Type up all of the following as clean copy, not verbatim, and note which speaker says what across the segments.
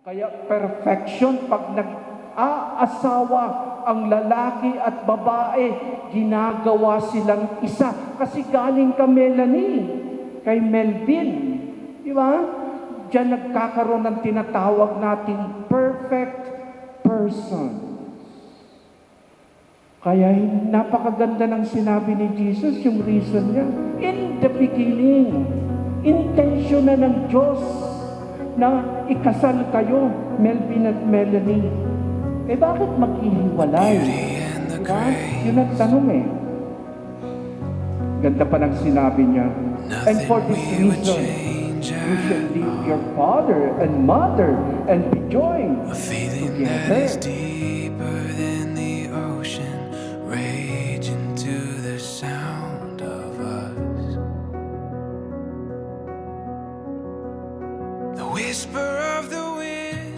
Speaker 1: Kaya perfection, pag nag-aasawa ang lalaki at babae, ginagawa silang isa. Kasi galing ka Melanie, kay Melvin. Di ba? Diyan nagkakaroon ng tinatawag nating perfect person. Kaya napakaganda ng sinabi ni Jesus, yung reason niya. In the beginning, intensyon na ng Diyos na ikasal kayo, Melvin at Melanie. Eh bakit maghihiwalay? Diba? Yun ang tanong eh. Ganda pa ng sinabi niya. And for this reason, you shall leave your father and mother and be joined together.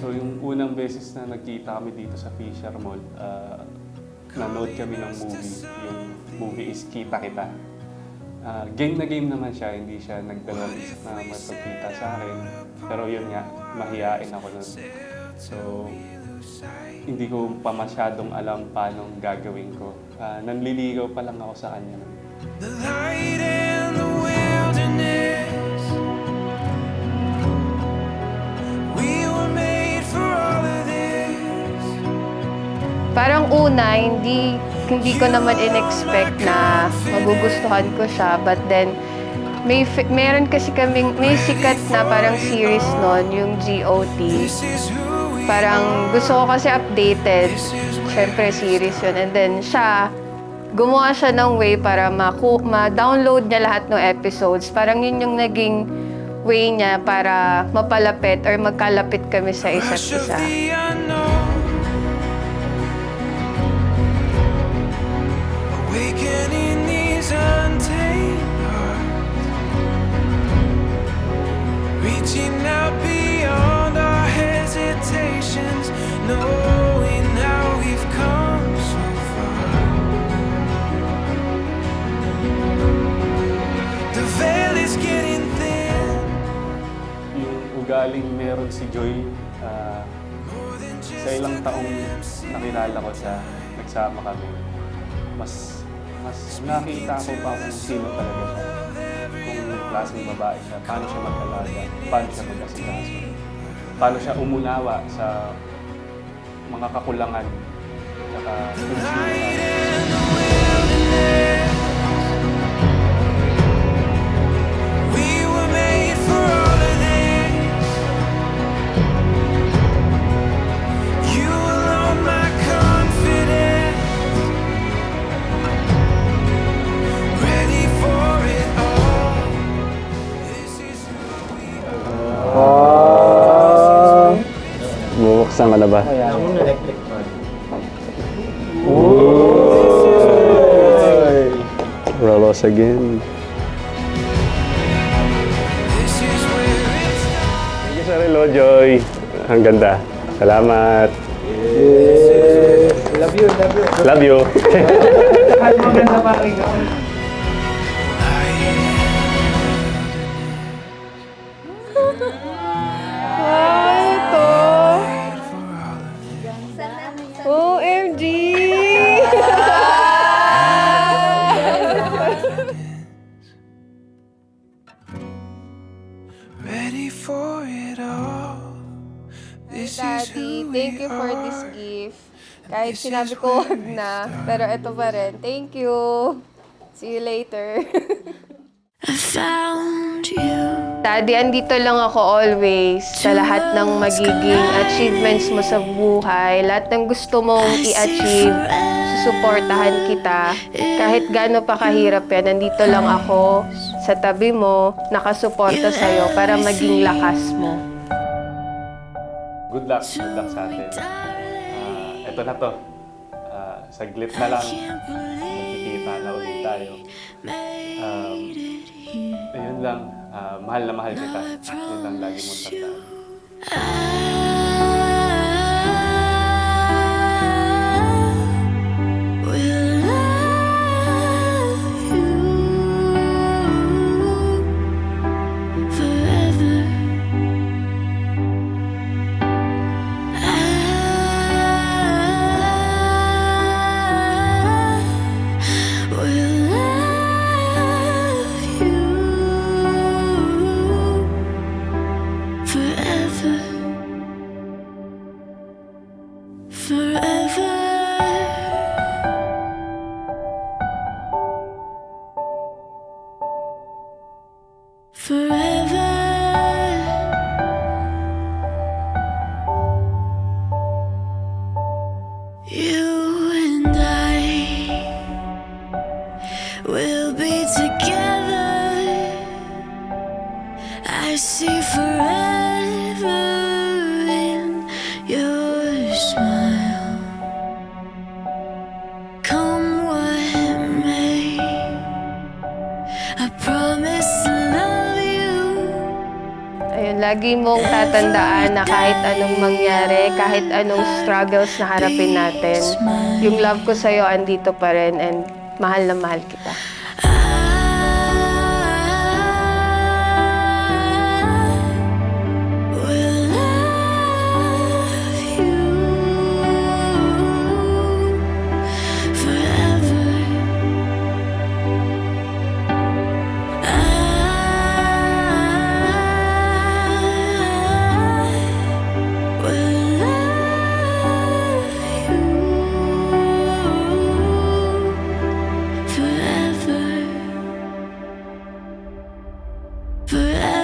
Speaker 2: So yung unang beses na nagkita kami dito sa Fisher Mall, nanood kami ng movie. Yung movie is Kita Kita. Game na game naman siya, hindi siya nagdalawang isip na magpagkita sa akin. Pero yun nga, mahihain ako nun. So, hindi ko pa masyadong alam paano gagawin ko. Nanliligaw pa lang ako sa kanya nun. The light in the wilderness. We were made for all of this.
Speaker 3: Parang una, hindi ko naman in-expect na magugustuhan ko siya. But then, meron kasi kaming, may sikat na parang series nun, yung GOT. Parang gusto ko kasi updated. Siyempre, series yun. And then siya, gumawa siya ng way para ma-download niya lahat ng episodes. Parang yun yung naging way niya para mapalapit or magkalapit kami sa isa't isa.
Speaker 4: Reaching out beyond our hesitations, knowing how we've come so far. The veil is getting thin.
Speaker 2: Yung ugaling meron si Joy, sa ilang taong nakilala ko siya, nagsama kami. Mas nakita ko pa kung sino talaga siya. Kung klaseng babae siya, paano siya mag-alaga, paano siya mag-asikaso, paano siya umunawa sa mga kakulangan, saka kung sino bubuksan ka na ba? Rolos again. Thank you sa relo, Joy. Ang ganda. Salamat. Love you.
Speaker 1: Kahit maganda pakinggan.
Speaker 3: Ito. OMG!
Speaker 4: ready for it all. This is
Speaker 3: Daddy,
Speaker 4: who
Speaker 3: thank you
Speaker 4: we
Speaker 3: for this
Speaker 4: are.
Speaker 3: gift. Kahit sinabi ko wag na, pero ito pa rin. Thank you. See you later.
Speaker 4: I found you.
Speaker 3: Daddy, andito lang ako always sa lahat ng magiging achievements mo sa buhay. Lahat ng gusto mong i-achieve, susuportahan kita. Kahit gaano pa kahirap yan, nandito lang ako sa tabi mo, nakasuporta sa'yo para maging lakas mo.
Speaker 2: Good luck sa atin. Ito na to. Saglit na lang. Magkikita na ulit tayo. Ayun lang. Mahal na mahal kita. Yun lang lagi mong tandaan.
Speaker 4: Forever, you and I will be together. I see forever in your smile. Come what may, I promise to love you.
Speaker 3: Ayun, lagi mong tatandaan na kahit anong mangyari, kahit anong struggles na harapin natin, yung love ko sa'yo andito pa rin and mahal na mahal kita.
Speaker 4: Forever.